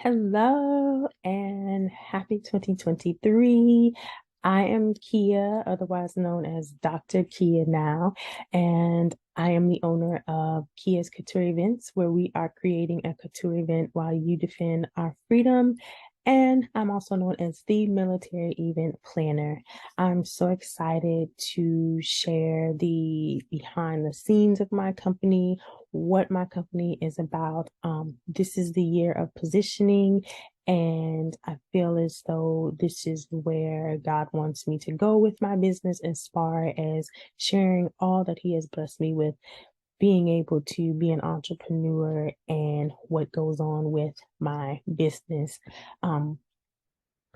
Hello and happy 2023. I am Kia, otherwise known as Dr. Kia now, and I am the owner of Kia's Couture Events, where we are creating a couture event while you defend our freedom. And I'm also known as the military event planner. I'm so excited to share the behind the scenes of my company, what my company is about. This is the year of positioning, and I feel as though this is where God wants me to go with my business as far as sharing all that He has blessed me with, being able to be an entrepreneur and what goes on with my business.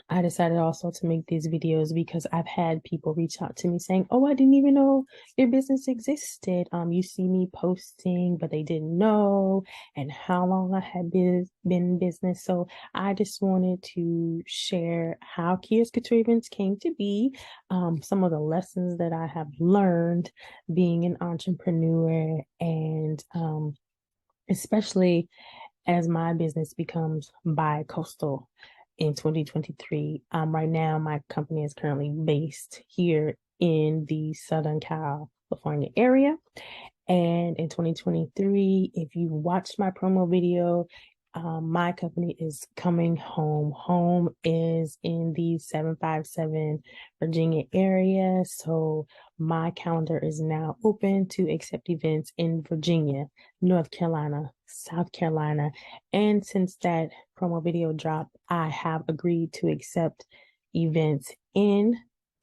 I decided also to make these videos because I've had people reach out to me saying, "Oh, I didn't even know your business existed. You see me posting, but they didn't know and how long I had been in business." So I just wanted to share how Kia's Couture Events came to be, some of the lessons that I have learned being an entrepreneur, and especially as my business becomes bi-coastal in 2023. Right now, my company is currently based here in the Southern California area. And in 2023, if you watched my promo video, my company is coming home. Home is in the 757 Virginia area. So my calendar is now open to accept events in Virginia, North Carolina, South Carolina. And since that promo video dropped, I have agreed to accept events in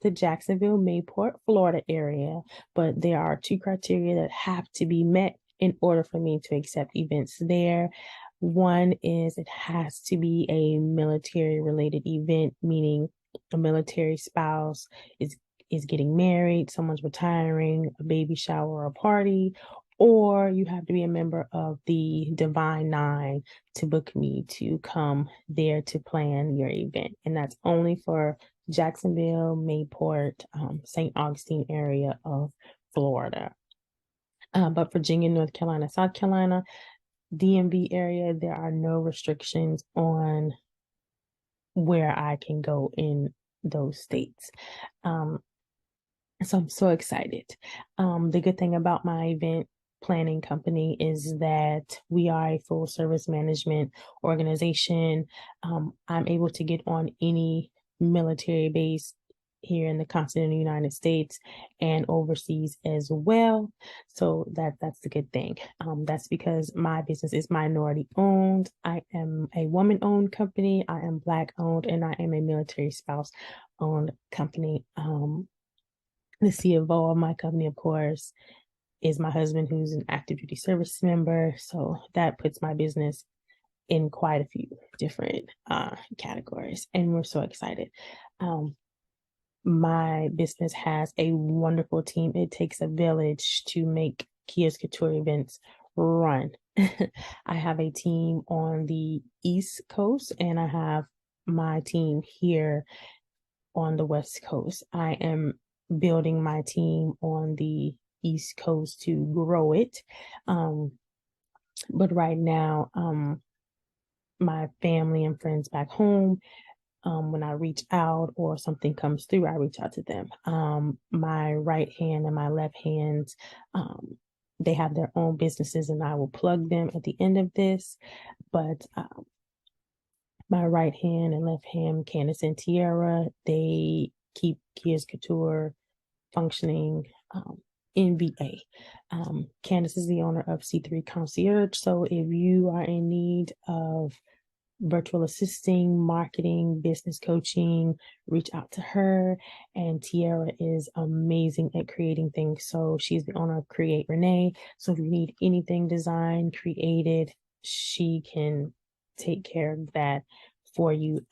the Jacksonville, Mayport, Florida area. But there are two criteria that have to be met in order for me to accept events there. One is it has to be a military related event, meaning a military spouse is getting married, someone's retiring, a baby shower, or a party, or you have to be a member of the Divine Nine to book me to come there to plan your event. And that's only for Jacksonville, Mayport, St. Augustine area of Florida. But Virginia, North Carolina, South Carolina, DMV area, there are no restrictions on where I can go in those states. So I'm so excited. The good thing about my event planning company is that we are a full service management organization. I'm able to get on any military base here in the continental United States and overseas as well. So that's the good thing. That's because my business is minority owned. I am a woman owned company. I am Black owned, and I am a military spouse owned company. The CFO of my company, of course, is my husband, who's an active duty service member. So that puts my business in quite a few different categories, and we're so excited. My business has a wonderful team. It takes a village to make Kia's Couture Events run. I have a team on the East Coast, and I have my team here on the West Coast. I am building my team on the East Coast to grow it. But right now, my family and friends back home, when I reach out or something comes through, I reach out to them. My right hand and my left hand, they have their own businesses, and I will plug them at the end of this. But my right hand and left hand, Candace and Tiera, they keep Kia's Couture functioning in VA. Candace is the owner of C3 Concierge. So if you are in need of virtual assisting, marketing, business coaching, reach out to her. And Tiera is amazing at creating things. So she's the owner of CreateRene. So if you need anything designed, created, she can take care of that for you.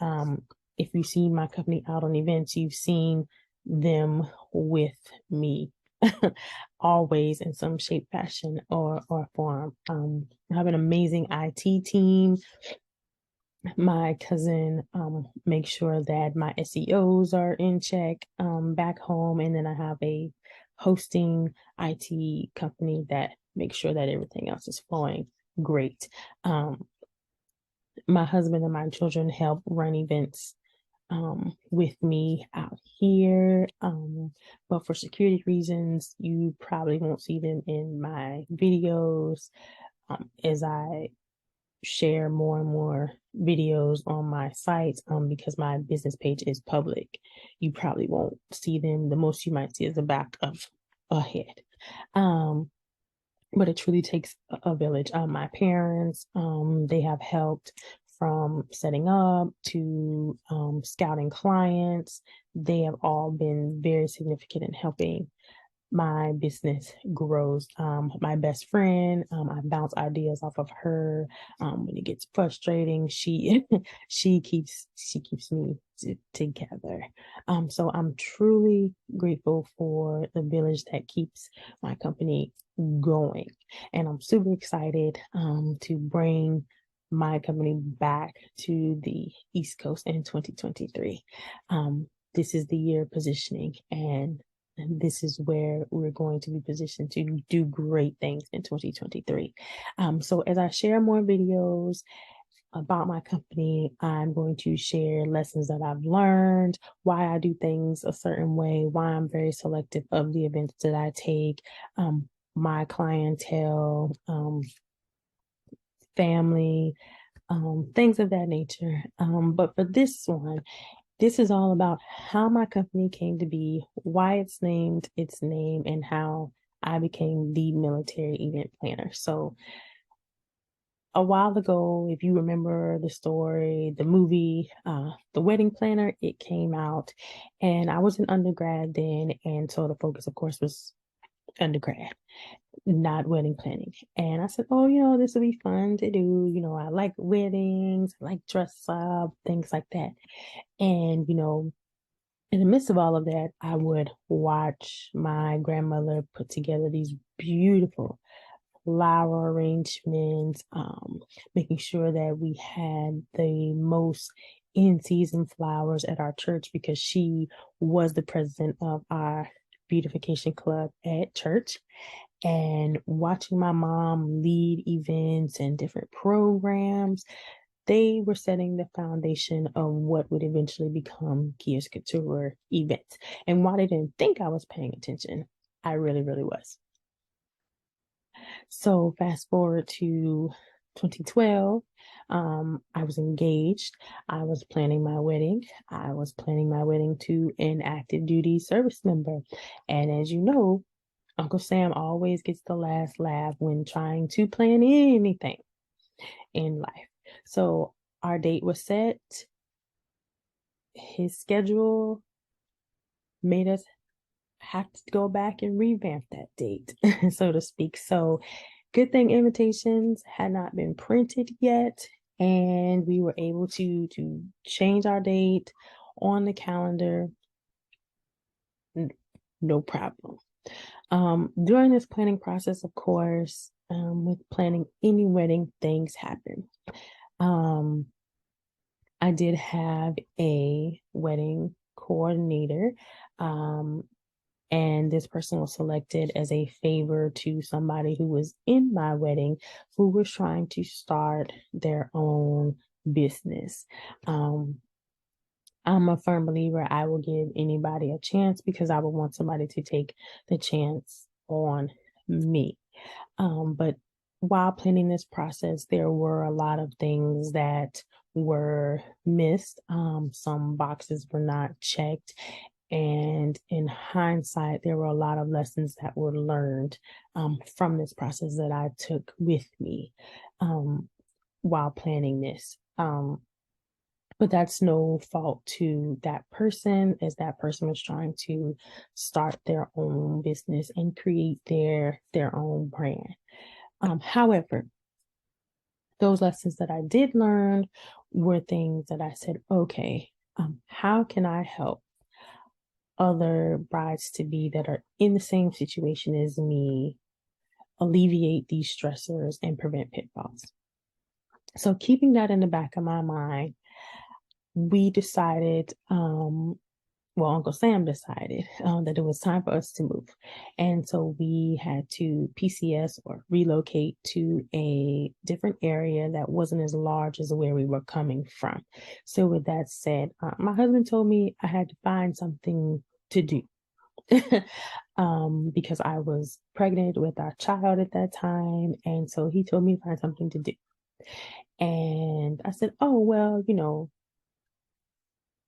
If you see my company out on events, you've seen them with me always in some shape, fashion, or form. I have an amazing IT team. My cousin makes sure that my SEOs are in check back home, and then I have a hosting IT company that makes sure that everything else is flowing great. my husband and my children help run events with me out here. But for security reasons, you probably won't see them in my videos as I share more and more videos on my site because my business page is public. You probably won't see them. The most you might see is the back of a head. But it truly takes a village. My parents, they have helped from setting up to scouting clients. They have all been very significant in helping my business grows. My best friend, I bounce ideas off of her. When it gets frustrating, she she keeps me together. So I'm truly grateful for the village that keeps my company going, and I'm super excited to bring my company back to the East Coast in 2023. This is the year of positioning, and this is where we're going to be positioned to do great things in 2023. So as I share more videos about my company, I'm going to share lessons that I've learned, why I do things a certain way, why I'm very selective of the events that I take, my clientele, family, things of that nature. But for this one, this is all about how my company came to be, why it's named its name, and how I became the military event planner. So a while ago, if you remember the story, the movie, The Wedding Planner, it came out, and I was an undergrad then, and so the focus, of course, was undergrad, not wedding planning. And I said, oh, this will be fun to do. I like weddings, I like dress up, things like that. And, in the midst of all of that, I would watch my grandmother put together these beautiful flower arrangements, making sure that we had the most in-season flowers at our church because she was the president of our beautification club at church. And watching my mom lead events and different programs, they were setting the foundation of what would eventually become Kia's Couture Events. And while they didn't think I was paying attention, I really, really was. So fast forward to 2012, I was engaged. I was planning my wedding. I was planning my wedding to an active duty service member. And as you know, Uncle Sam always gets the last laugh when trying to plan anything in life. So our date was set. His schedule made us have to go back and revamp that date, so to speak. So good thing invitations had not been printed yet, and we were able to change our date on the calendar. No problem. During this planning process, of course, with planning any wedding, things happen. I did have a wedding coordinator, and this person was selected as a favor to somebody who was in my wedding who was trying to start their own business. I'm a firm believer I will give anybody a chance because I would want somebody to take the chance on me. But while planning this process, there were a lot of things that were missed. Some boxes were not checked. And in hindsight, there were a lot of lessons that were learned from this process that I took with me while planning this. But that's no fault to that person, as that person was trying to start their own business and create their own brand. However, those lessons that I did learn were things that I said, okay, how can I help other brides to be that are in the same situation as me alleviate these stressors and prevent pitfalls? So keeping that in the back of my mind, we decided well, Uncle Sam decided that it was time for us to move. And so we had to PCS or relocate to a different area that wasn't as large as where we were coming from. So, with that said, my husband told me I had to find something to do. Because I was pregnant with our child at that time. And so he told me to find something to do. And I said, oh, well,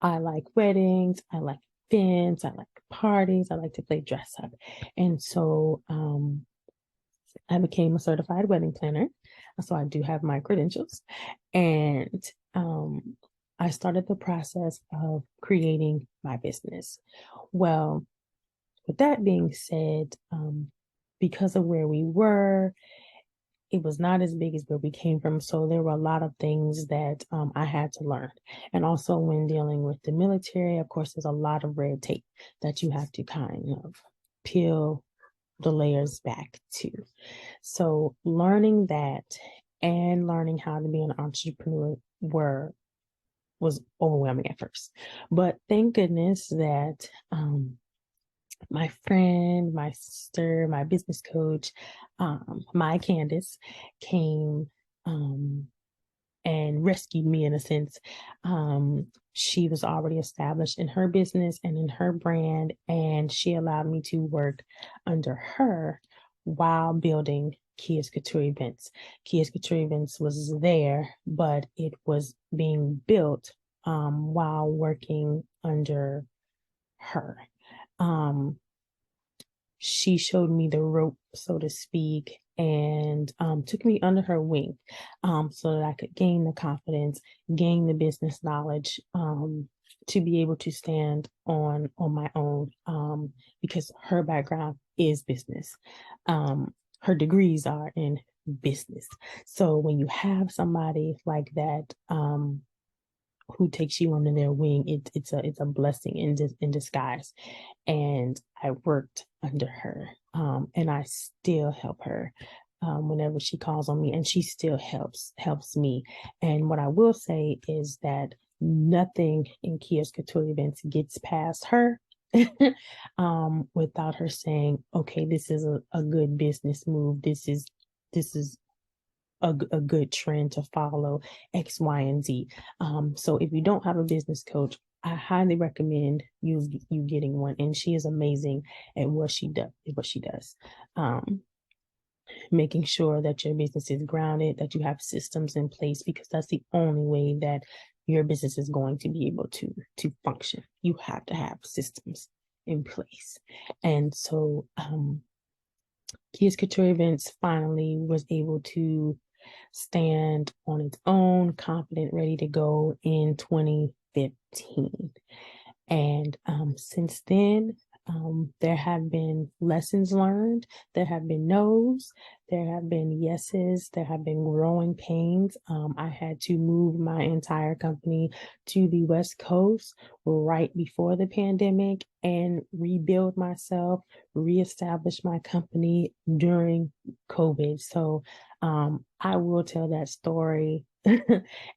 I like weddings, I like events, I like parties, I like to play dress up. And so I became a certified wedding planner. So I do have my credentials. And I started the process of creating my business. Well, with that being said, because of where we were, it was not as big as where we came from. So there were a lot of things that I had to learn. And also, when dealing with the military, of course, there's a lot of red tape that you have to kind of peel the layers back to. So learning that and learning how to be an entrepreneur was overwhelming at first. But thank goodness that my friend, my sister, my business coach, my Candace came and rescued me in a sense. She was already established in her business and in her brand, and she allowed me to work under her while building Kia's Couture Events. Kia's Couture Events was there, but it was being built while working under her. She showed me the rope, so to speak, and took me under her wing so that I could gain the confidence, gain the business knowledge to be able to stand on my own because her background is business. Her degrees are in business. So when you have somebody like that who takes you under their wing, it's a blessing in disguise. And I worked under her, and I still help her whenever she calls on me, and she still helps me. And what I will say is that nothing in Kia's Couture Events gets past her without her saying, okay, this is a good business move. This is a good trend to follow, X, Y, and Z. So if you don't have a business coach, I highly recommend you getting one. And she is amazing at what she does. Making sure that your business is grounded, that you have systems in place, because that's the only way that your business is going to be able to function. You have to have systems in place. And so Kia's Couture Events finally was able to stand on its own, confident, ready to go in 2015. And since then, there have been lessons learned, there have been no's, there have been yeses, there have been growing pains. I had to move my entire company to the West Coast right before the pandemic and rebuild myself, reestablish my company during COVID. So I will tell that story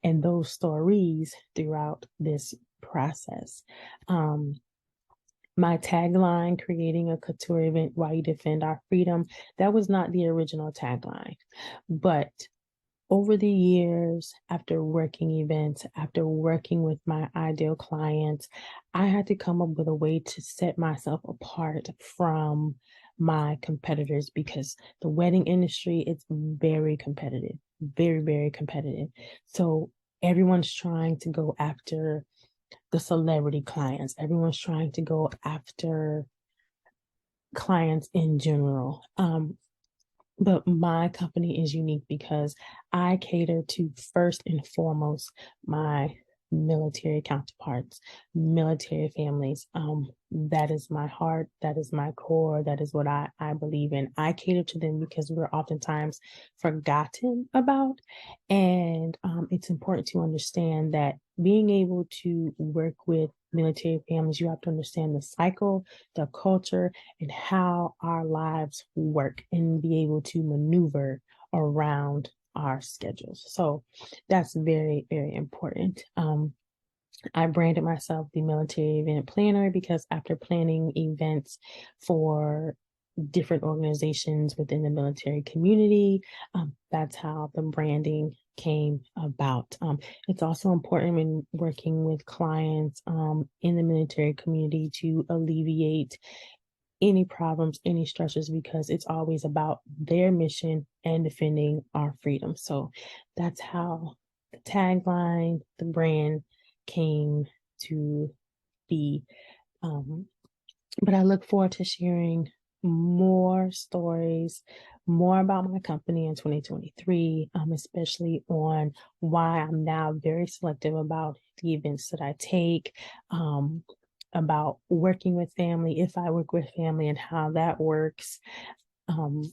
and those stories throughout this process. My tagline, creating a couture event while you defend our freedom, that was not the original tagline. But over the years, after working events, after working with my ideal clients, I had to come up with a way to set myself apart from my competitors, because the wedding industry, it's very competitive, very, very competitive. So everyone's trying to go after the celebrity clients. Everyone's trying to go after clients in general. But my company is unique because I cater to, first and foremost, my military counterparts, military families. That is my heart. That is my core. That is what I believe in. I cater to them because we're oftentimes forgotten about. And it's important to understand that being able to work with military families, you have to understand the cycle, the culture, and how our lives work, and be able to maneuver around our schedules. So that's very, very important. I branded myself the military event planner because after planning events for different organizations within the military community, that's how the branding came about. It's also important when working with clients in the military community to alleviate any problems, any stresses, because it's always about their mission and defending our freedom. So that's how the tagline, the brand came to be. Um, but I look forward to sharing more stories, more about my company in 2023, especially on why I'm now very selective about the events that I take, about working with family, if I work with family, and how that works, um,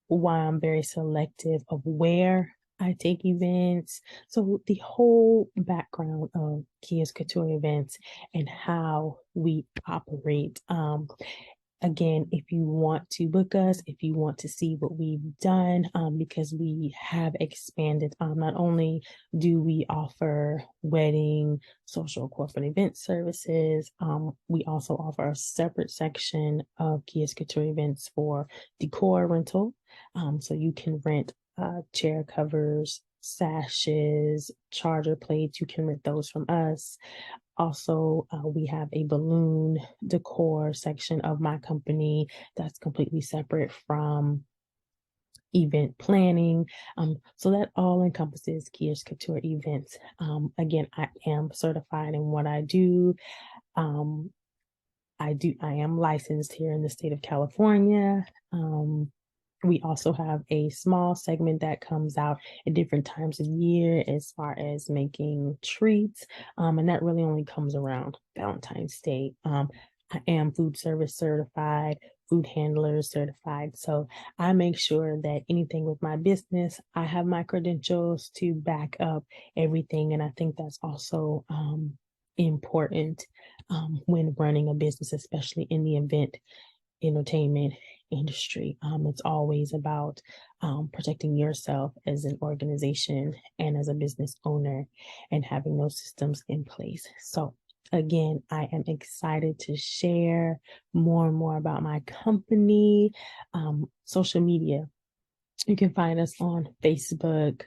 why I'm very selective of where I take events. So the whole background of Kia's Couture Events and how we operate. Again, if you want to book us, if you want to see what we've done, because we have expanded, not only do we offer wedding, social, corporate event services, we also offer a separate section of Kia's Couture Events for decor rental. So you can rent chair covers, sashes, charger plates. You can rent those from us. Also, we have a balloon decor section of my company that's completely separate from event planning. So that all encompasses Kia's Couture Events. Again, I am certified in what I do. Um, I am licensed here in the state of California. We also have a small segment that comes out at different times of year as far as making treats. And that really only comes around Valentine's Day. I am food service certified, food handler certified. So I make sure that anything with my business, I have my credentials to back up everything. And I think that's also important when running a business, especially in the event entertainment industry. It's always about protecting yourself as an organization and as a business owner and having those systems in place. So again, I am excited to share more and more about my company. Social media, you can find us on Facebook,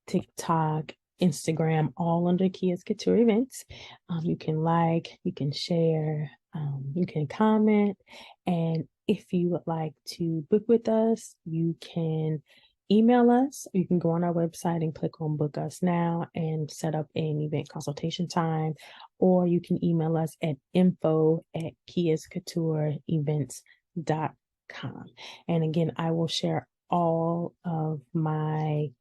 TikTok, Instagram, all under Kia's Couture Events. You can like, you can share, you can comment. And if you would like to book with us, you can email us. You can go on our website and click on Book Us Now and set up an event consultation time. Or you can email us at info@KeyasKoutureEvents.com. And again, I will share all of my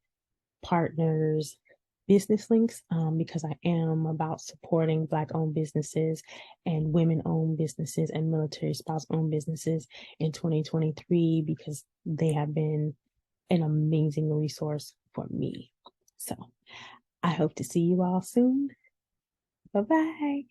partners' business links because I am about supporting Black-owned businesses and women-owned businesses and military spouse-owned businesses in 2023 because they have been an amazing resource for me. So I hope to see you all soon. Bye-bye.